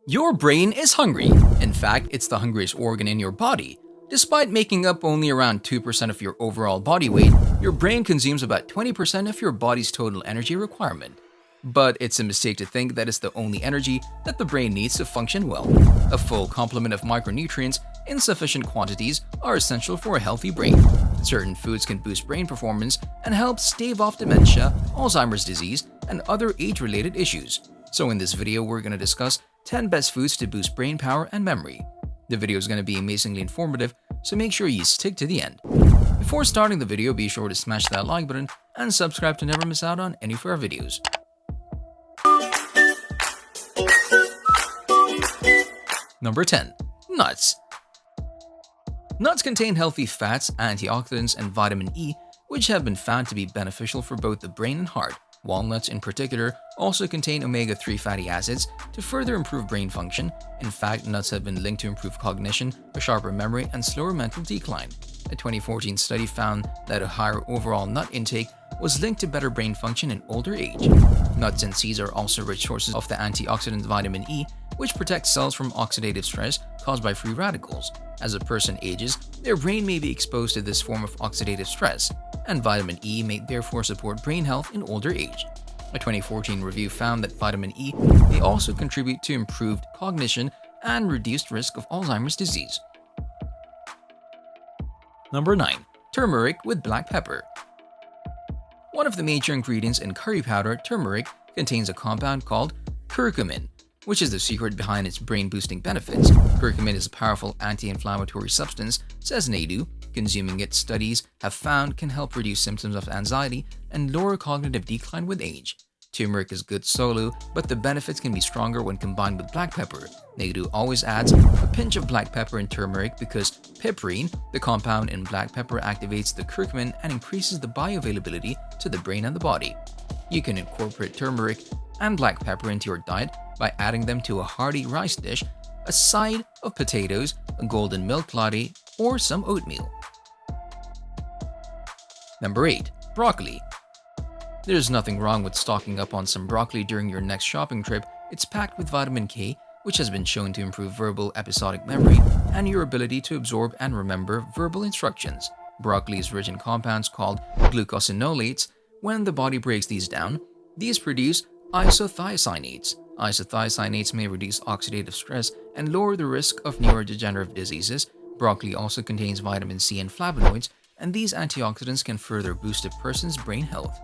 Your brain is hungry. In fact, it's the hungriest organ in your body. Despite making up only around 2% of your overall body weight, your brain consumes about 20% of your body's total energy requirement. But it's a mistake to think that it's the only energy that the brain needs to function well. A full complement of micronutrients in sufficient quantities are essential for a healthy brain. Certain foods can boost brain performance and help stave off dementia, Alzheimer's disease, and other age-related issues. So in this video, we're going to discuss 10 best foods to boost brain power and memory. The video is going to be amazingly informative, so make sure you stick to the end. Before starting the video, be sure to smash that like button and subscribe to never miss out on any of our videos. Number 10. Nuts. Nuts contain healthy fats, antioxidants, and vitamin E, which have been found to be beneficial for both the brain and heart. Walnuts, in particular, also contain omega-3 fatty acids to further improve brain function. In fact, nuts have been linked to improved cognition, a sharper memory, and slower mental decline. A 2014 study found that a higher overall nut intake was linked to better brain function in older age. Nuts and seeds are also rich sources of the antioxidant vitamin E, which protects cells from oxidative stress caused by free radicals. As a person ages, their brain may be exposed to this form of oxidative stress, and vitamin E may therefore support brain health in older age. A 2014 review found that vitamin E may also contribute to improved cognition and reduced risk of Alzheimer's disease. Number 9. Turmeric with black pepper. One of the major ingredients in curry powder, turmeric, contains a compound called curcumin, which is the secret behind its brain-boosting benefits. Curcumin is a powerful anti-inflammatory substance, says Naidu. Consuming it, studies have found, can help reduce symptoms of anxiety and lower cognitive decline with age. Turmeric is good solo, but the benefits can be stronger when combined with black pepper. Naidu always adds a pinch of black pepper in turmeric because piperine, the compound in black pepper, activates the curcumin and increases the bioavailability to the brain and the body. You can incorporate turmeric and black pepper into your diet by adding them to a hearty rice dish, a side of potatoes, a golden milk latte, or some oatmeal. Number 8. Broccoli. There's nothing wrong with stocking up on some broccoli during your next shopping trip. It's packed with vitamin K, which has been shown to improve verbal episodic memory and your ability to absorb and remember verbal instructions. Broccoli is rich in compounds called glucosinolates. When the body breaks these down, these produce isothiocyanates. Isothiocyanates may reduce oxidative stress and lower the risk of neurodegenerative diseases. Broccoli also contains vitamin C and flavonoids, and these antioxidants can further boost a person's brain health.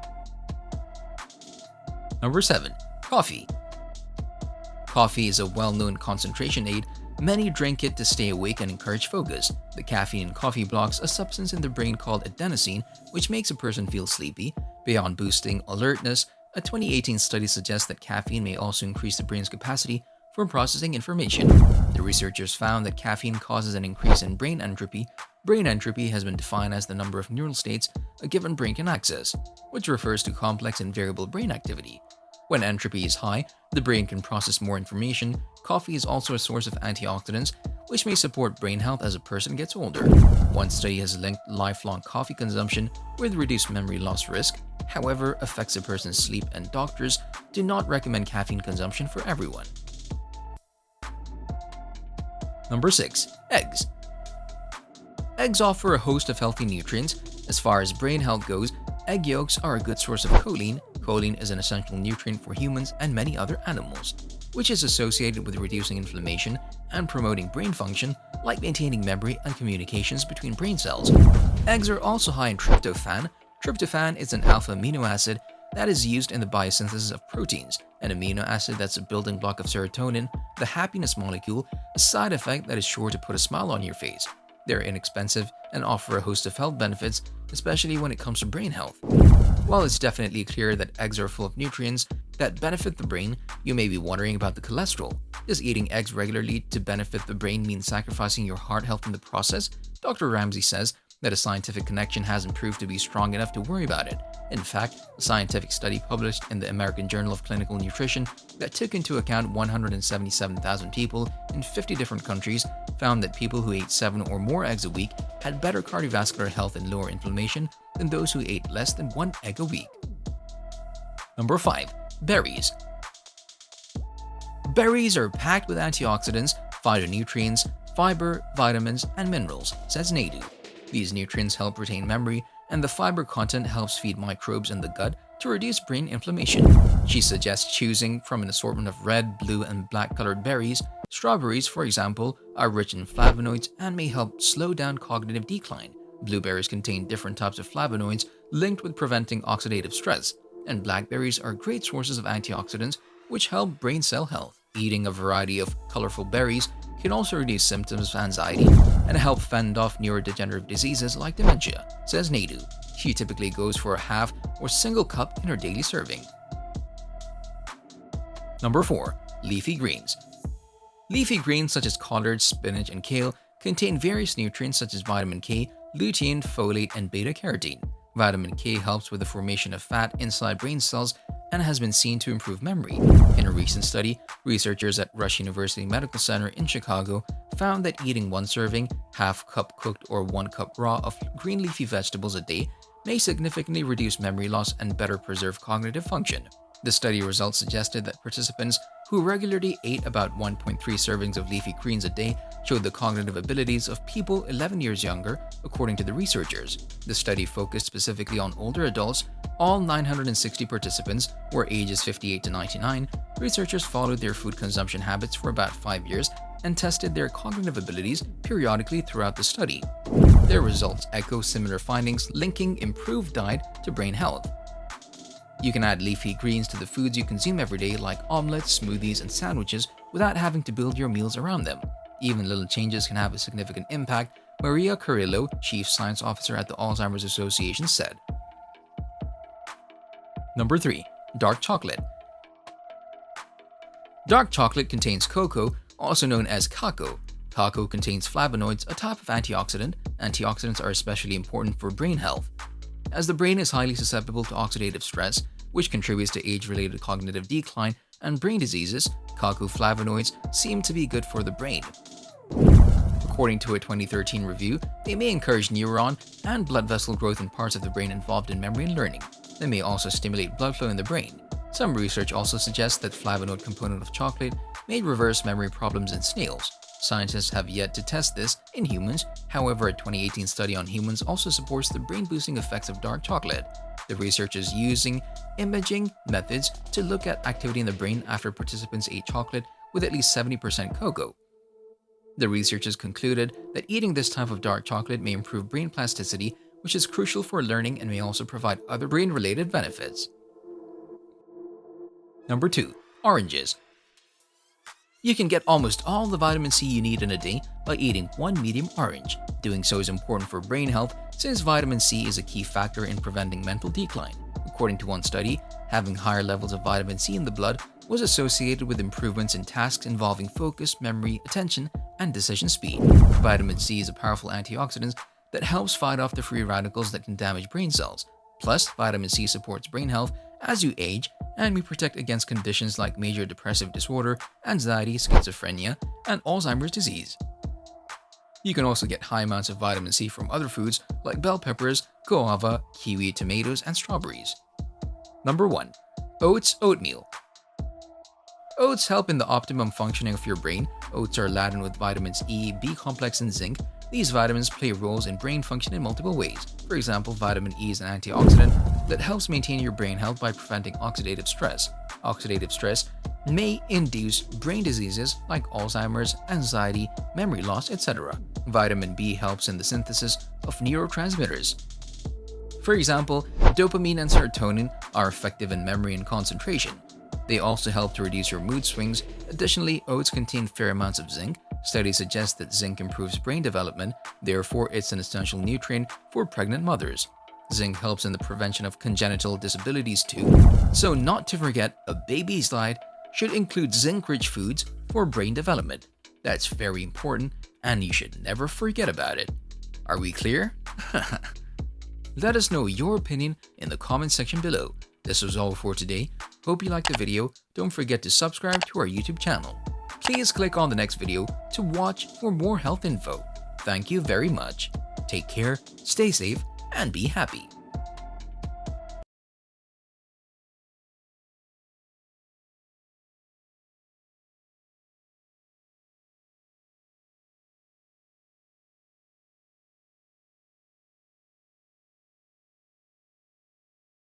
Number 7. Coffee. Coffee is a well-known concentration aid. Many drink it to stay awake and encourage focus. The caffeine in coffee blocks a substance in the brain called adenosine, which makes a person feel sleepy. Beyond boosting alertness, a 2018 study suggests that caffeine may also increase the brain's capacity for processing information. The researchers found that caffeine causes an increase in brain entropy. Brain entropy has been defined as the number of neural states a given brain can access, which refers to complex and variable brain activity. When entropy is high, the brain can process more information. Coffee is also a source of antioxidants, which may support brain health as a person gets older. One study has linked lifelong coffee consumption with reduced memory loss risk. However, affects a person's sleep, and doctors do not recommend caffeine consumption for everyone. Number 6. Eggs. Eggs offer a host of healthy nutrients. As far as brain health goes, egg yolks are a good source of choline. Choline is an essential nutrient for humans and many other animals, which is associated with reducing inflammation and promoting brain function, like maintaining memory and communications between brain cells. Eggs are also high in tryptophan. Tryptophan is an alpha amino acid that is used in the biosynthesis of proteins, an amino acid that's a building block of serotonin, the happiness molecule, a side effect that is sure to put a smile on your face. They're inexpensive and offer a host of health benefits, especially when it comes to brain health. While it's definitely clear that eggs are full of nutrients that benefit the brain, you may be wondering about the cholesterol. Does eating eggs regularly to benefit the brain mean sacrificing your heart health in the process? Dr. Ramsey says that a scientific connection hasn't proved to be strong enough to worry about it. In fact, a scientific study published in the American Journal of Clinical Nutrition that took into account 177,000 people in 50 different countries found that people who ate 7 or more eggs a week had better cardiovascular health and lower inflammation than those who ate less than 1 egg a week. Number 5. Berries. Berries are packed with antioxidants, phytonutrients, fiber, vitamins, and minerals, says Naidu. These nutrients help retain memory, and the fiber content helps feed microbes in the gut to reduce brain inflammation. She suggests choosing from an assortment of red, blue, and black-colored berries. Strawberries, for example, are rich in flavonoids and may help slow down cognitive decline. Blueberries contain different types of flavonoids linked with preventing oxidative stress, and blackberries are great sources of antioxidants which help brain cell health. Eating a variety of colorful berries can also reduce symptoms of anxiety and help fend off neurodegenerative diseases like dementia, says Naidu. She typically goes for a half or single cup in her daily serving. Number 4. Leafy greens. Leafy greens such as collards, spinach, and kale contain various nutrients such as vitamin K, lutein, folate, and beta-carotene. Vitamin K helps with the formation of fat inside brain cells and has been seen to improve memory. In a recent study, researchers at Rush University Medical Center in Chicago found that eating 1 serving, half cup cooked or 1 cup raw of green leafy vegetables a day may significantly reduce memory loss and better preserve cognitive function. The study results suggested that participants who regularly ate about 1.3 servings of leafy greens a day showed the cognitive abilities of people 11 years younger, according to the researchers. The study focused specifically on older adults. All 960 participants were ages 58 to 99. Researchers followed their food consumption habits for about 5 years and tested their cognitive abilities periodically throughout the study. Their results echo similar findings linking improved diet to brain health. You can add leafy greens to the foods you consume every day like omelets, smoothies, and sandwiches without having to build your meals around them. Even little changes can have a significant impact, Maria Carrillo, Chief Science Officer at the Alzheimer's Association, said. Number 3. Dark chocolate. Dark chocolate contains cocoa, also known as cacao. Cacao contains flavonoids, a type of antioxidant. Antioxidants are especially important for brain health, as the brain is highly susceptible to oxidative stress, which contributes to age-related cognitive decline and brain diseases. Cacao flavonoids seem to be good for the brain. According to a 2013 review, they may encourage neuron and blood vessel growth in parts of the brain involved in memory and learning. They may also stimulate blood flow in the brain. Some research also suggests that flavonoid component of chocolate may reverse memory problems in snails. Scientists have yet to test this in humans. However, a 2018 study on humans also supports the brain-boosting effects of dark chocolate. The researchers using imaging methods to look at activity in the brain after participants ate chocolate with at least 70% cocoa. The researchers concluded that eating this type of dark chocolate may improve brain plasticity, which is crucial for learning and may also provide other brain-related benefits. Number 2. Oranges. You can get almost all the vitamin C you need in a day by eating 1 medium orange. Doing so is important for brain health since vitamin C is a key factor in preventing mental decline. According to one study, having higher levels of vitamin C in the blood was associated with improvements in tasks involving focus, memory, attention, and decision speed. Vitamin C is a powerful antioxidant that helps fight off the free radicals that can damage brain cells. Plus, vitamin C supports brain health as you age and may protect against conditions like major depressive disorder, anxiety, schizophrenia, and Alzheimer's disease. You can also get high amounts of vitamin C from other foods like bell peppers, guava, kiwi, tomatoes, and strawberries. Number 1. Oats oatmeal. Oats help in the optimum functioning of your brain. Oats are laden with vitamins E, B complex, and zinc. These vitamins play roles in brain function in multiple ways. For example, vitamin E is an antioxidant that helps maintain your brain health by preventing oxidative stress. Oxidative stress may induce brain diseases like Alzheimer's, anxiety, memory loss, etc. Vitamin B helps in the synthesis of neurotransmitters. For example, dopamine and serotonin are effective in memory and concentration. They also help to reduce your mood swings. Additionally, oats contain fair amounts of zinc. Studies suggest that zinc improves brain development, therefore it's an essential nutrient for pregnant mothers. Zinc helps in the prevention of congenital disabilities too. So not to forget, a baby's diet should include zinc-rich foods for brain development. That's very important and you should never forget about it. Are we clear? Let us know your opinion in the comment section below. This was all for today. Hope you liked the video. Don't forget to subscribe to our YouTube channel. Please click on the next video to watch for more health info. Thank you very much. Take care, stay safe, and be happy.